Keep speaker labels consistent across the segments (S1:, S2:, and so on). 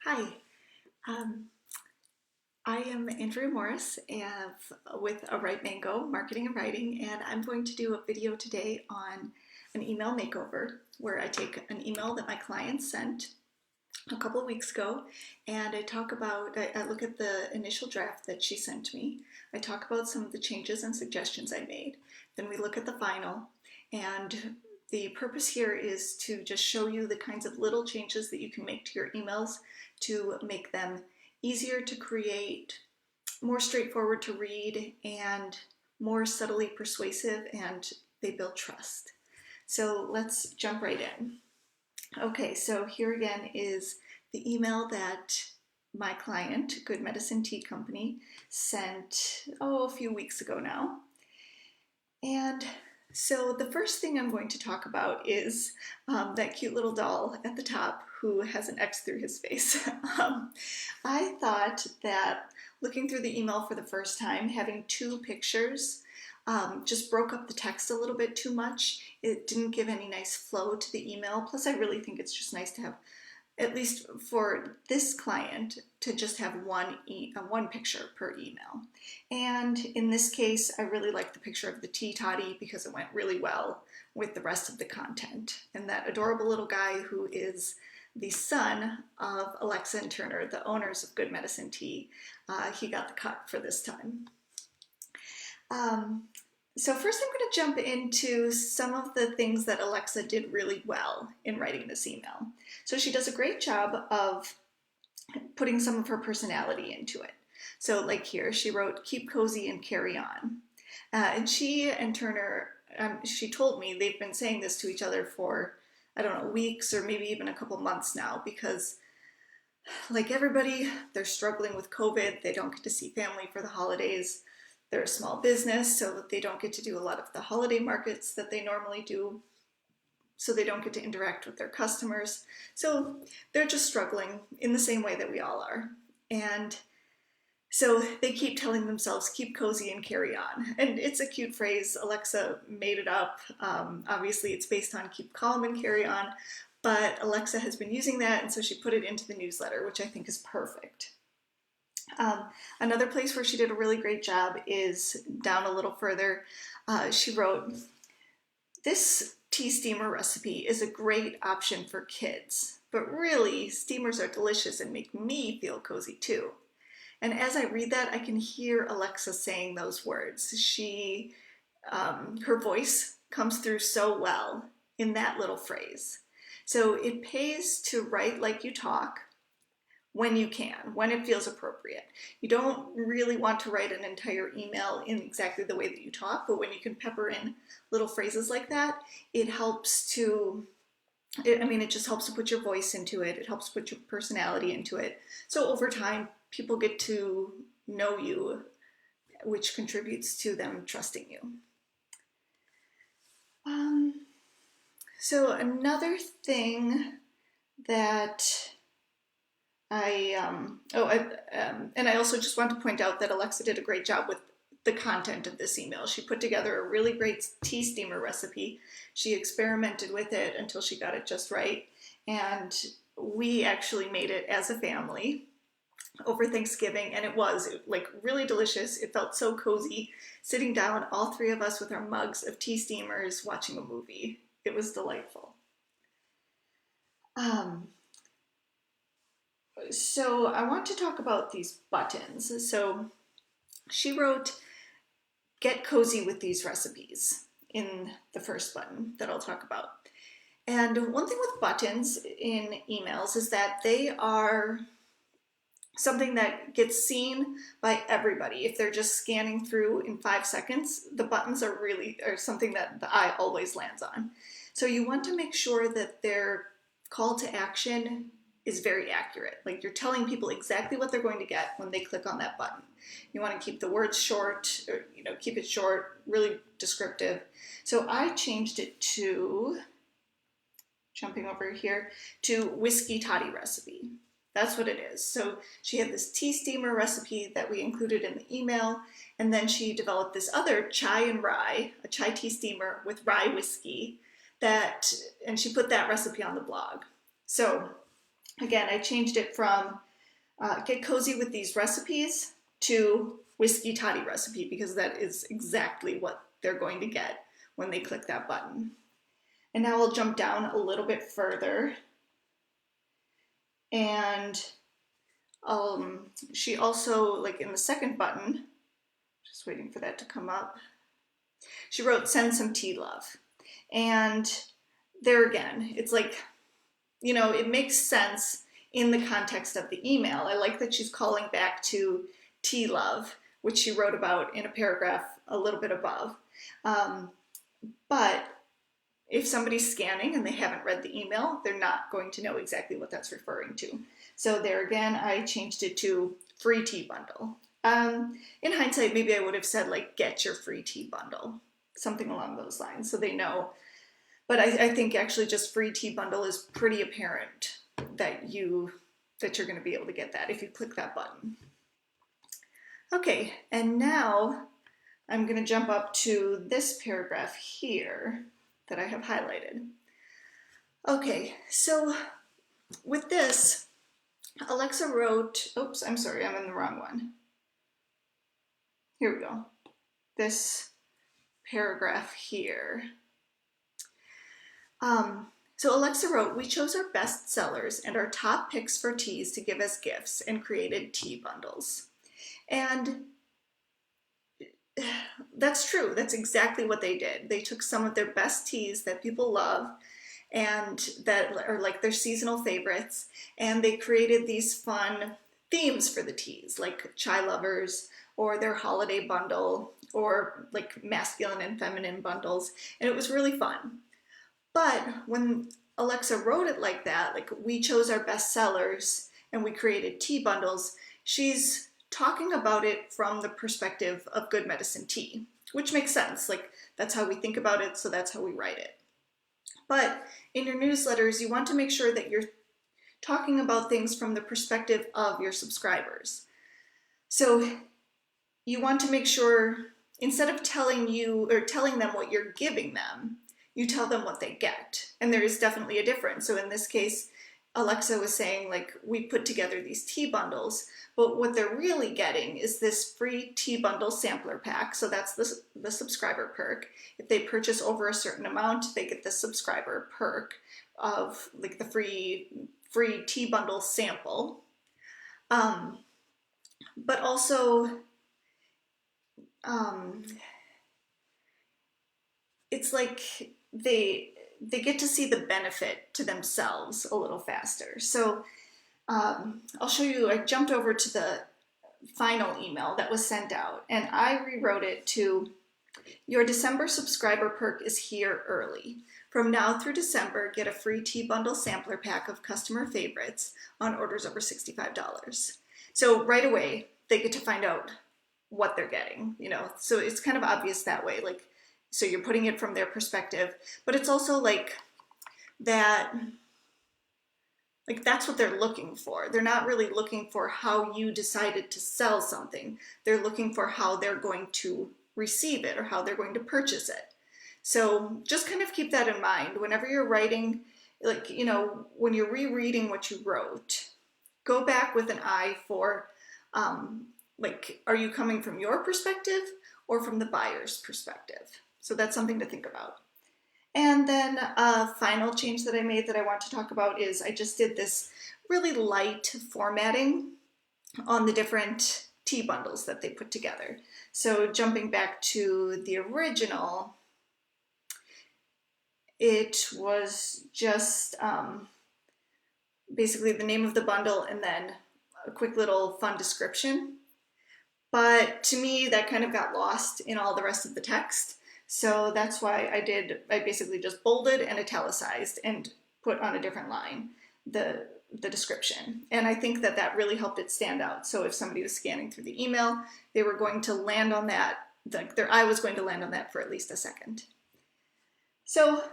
S1: Hi, um, I am Andrea Morris with A Right Mango Marketing and Writing, and I'm going to do a video today on an email makeover where I take an email that my client sent a couple of weeks ago and I look at the initial draft that she sent me. I talk about some of the changes and suggestions I made. Then we look at the final, and the purpose here is to just show you the kinds of little changes that you can make to your emails to make them easier to create, more straightforward to read, and more subtly persuasive, and they build trust. So let's jump right in. Okay, so here again is the email that my client, Good Medicine Tea Company, sent, a few weeks ago now. And so the first thing I'm going to talk about is that cute little doll at the top who has an X through his face. I thought that looking through the email for the first time, having two pictures just broke up the text a little bit too much. It didn't give any nice flow to the email. Plus, I really think it's just nice to have, at least for this client, to just have one picture per email. And in this case, I really like the picture of the tea toddy because it went really well with the rest of the content. And that adorable little guy who is the son of Alexa and Turner, the owners of Good Medicine Tea, he got the cut for this time. So first I'm going to jump into some of the things that Alexa did really well in writing this email. So she does a great job of putting some of her personality into it. So like here, she wrote, "Keep cozy and carry on." And she and Turner, she told me they've been saying this to each other for, I don't know, weeks or maybe even a couple months now, because like everybody, they're struggling with COVID. They don't get to see family for the holidays. They're a small business, so they don't get to do a lot of the holiday markets that they normally do. So they don't get to interact with their customers. So they're just struggling in the same way that we all are. And so they keep telling themselves, keep cozy and carry on. And it's a cute phrase. Alexa made it up. Obviously, it's based on keep calm and carry on. But Alexa has been using that, and so she put it into the newsletter, which I think is perfect. Another place where she did a really great job is down a little further. She wrote, "This tea steamer recipe is a great option for kids, but really steamers are delicious and make me feel cozy too." And as I read that, I can hear Alexa saying those words. Her voice comes through so well in that little phrase. So it pays to write like you talk, when you can, when it feels appropriate. You don't really want to write an entire email in exactly the way that you talk, but when you can pepper in little phrases like that, it helps to, it just helps to put your voice into it. It helps put your personality into it. So over time, people get to know you, which contributes to them trusting you. So another thing that and I also just want to point out that Alexa did a great job with the content of this email. She put together a really great tea steamer recipe. She experimented with it until she got it just right. And we actually made it as a family over Thanksgiving, and it was like really delicious. It felt so cozy, sitting down, all three of us with our mugs of tea steamers, watching a movie. It was delightful. So I want to talk about these buttons. So she wrote, "Get cozy with these recipes," in the first button that I'll talk about. And one thing with buttons in emails is that they are something that gets seen by everybody. If they're just scanning through in 5 seconds, the buttons are something that the eye always lands on. So you want to make sure that their call to action is very accurate. Like you're telling people exactly what they're going to get when they click on that button. You want to keep the words short, or keep it short, really descriptive. So I changed it to, jumping over here, to whiskey toddy recipe. That's what it is. So she had this tea steamer recipe that we included in the email, and then she developed this other chai and rye, a chai tea steamer with rye whiskey, and she put that recipe on the blog. So Again, I changed it from get cozy with these recipes to whiskey toddy recipe, because that is exactly what they're going to get when they click that button. And now I'll jump down a little bit further, and she also, like in the second button, just waiting for that to come up, she wrote send some tea love. And there again, it's like, you know, it makes sense in the context of the email. I like that she's calling back to tea love, which she wrote about in a paragraph a little bit above. But if somebody's scanning and they haven't read the email, they're not going to know exactly what that's referring to. So there again, I changed it to free tea bundle. In hindsight, maybe I would have said like, get your free tea bundle, something along those lines, so they know. But I think actually just free tea bundle is pretty apparent that you're going to be able to get that if you click that button. Okay, and now I'm going to jump up to this paragraph here that I have highlighted. Okay, so with this, Alexa wrote, oops, I'm sorry, I'm in the wrong one. Here we go. This paragraph here. So Alexa wrote, we chose our best sellers and our top picks for teas to give as gifts and created tea bundles. And that's true. That's exactly what they did. They took some of their best teas that people love and that are like their seasonal favorites, and they created these fun themes for the teas, like chai lovers, or their holiday bundle, or like masculine and feminine bundles, and it was really fun. But when Alexa wrote it like that, like we chose our best sellers and we created tea bundles, she's talking about it from the perspective of Good Medicine Tea, which makes sense. Like that's how we think about it, so that's how we write it. But in your newsletters, you want to make sure that you're talking about things from the perspective of your subscribers. So you want to make sure, instead of telling them what you're giving them, you tell them what they get. And there is definitely a difference. So in this case, Alexa was saying, like, we put together these tea bundles, but what they're really getting is this free tea bundle sampler pack. So that's the subscriber perk. If they purchase over a certain amount, they get the subscriber perk of like the free tea bundle sample. But also, it's like they get to see the benefit to themselves a little faster. So I'll show you, I jumped over to the final email that was sent out, and I rewrote it to, your December subscriber perk is here early. From now through December, get a free tea bundle sampler pack of customer favorites on orders over $65. So right away, they get to find out what they're getting, you know, so it's kind of obvious that way. Like, so you're putting it from their perspective, but it's also like that, like that's what they're looking for. They're not really looking for how you decided to sell something. They're looking for how they're going to receive it or how they're going to purchase it. So just kind of keep that in mind whenever you're writing, like, you know, when you're rereading what you wrote, go back with an eye for, like, are you coming from your perspective or from the buyer's perspective? So that's something to think about. And then a final change that I made that I want to talk about is I just did this really light formatting on the different tea bundles that they put together. So jumping back to the original, it was just basically the name of the bundle and then a quick little fun description. But to me, that kind of got lost in all the rest of the text. So that's why I basically just bolded and italicized and put on a different line the description. And I think that that really helped it stand out. So if somebody was scanning through the email, they were going to land on that, their eye was going to land on that for at least a second. So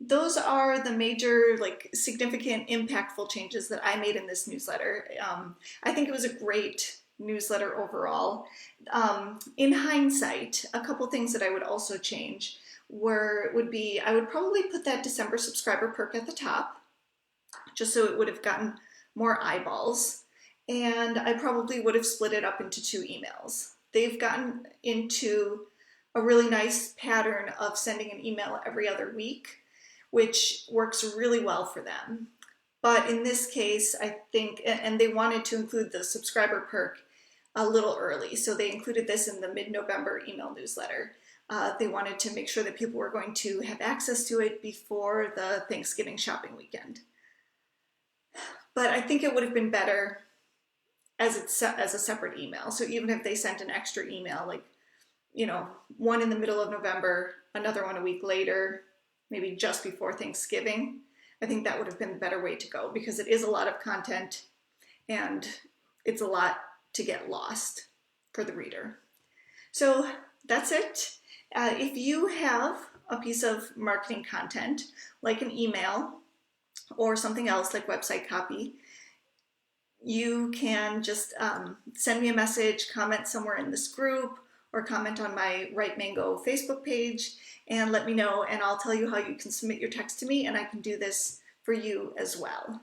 S1: those are the major, like, significant, impactful changes that I made in this newsletter. I think it was a great newsletter overall. In hindsight, a couple things that I would also change would be I would probably put that December subscriber perk at the top, just so it would have gotten more eyeballs, and I probably would have split it up into 2 emails. They've gotten into a really nice pattern of sending an email every other week, which works really well for them. But in this case, I think, and they wanted to include the subscriber perk a little early, so they included this in the mid-November email newsletter. They wanted to make sure that people were going to have access to it before the Thanksgiving shopping weekend. But I think it would have been better as a separate email. So even if they sent an extra email, like, one in the middle of November, another one a week later, maybe just before Thanksgiving, I think that would have been the better way to go, because it is a lot of content and it's a lot to get lost for the reader. So that's it. If you have a piece of marketing content, like an email or something else like website copy, you can just send me a message, comment somewhere in this group, or comment on my Right Mango Facebook page and let me know, and I'll tell you how you can submit your text to me, and I can do this for you as well.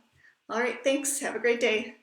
S1: All right, thanks. Have a great day.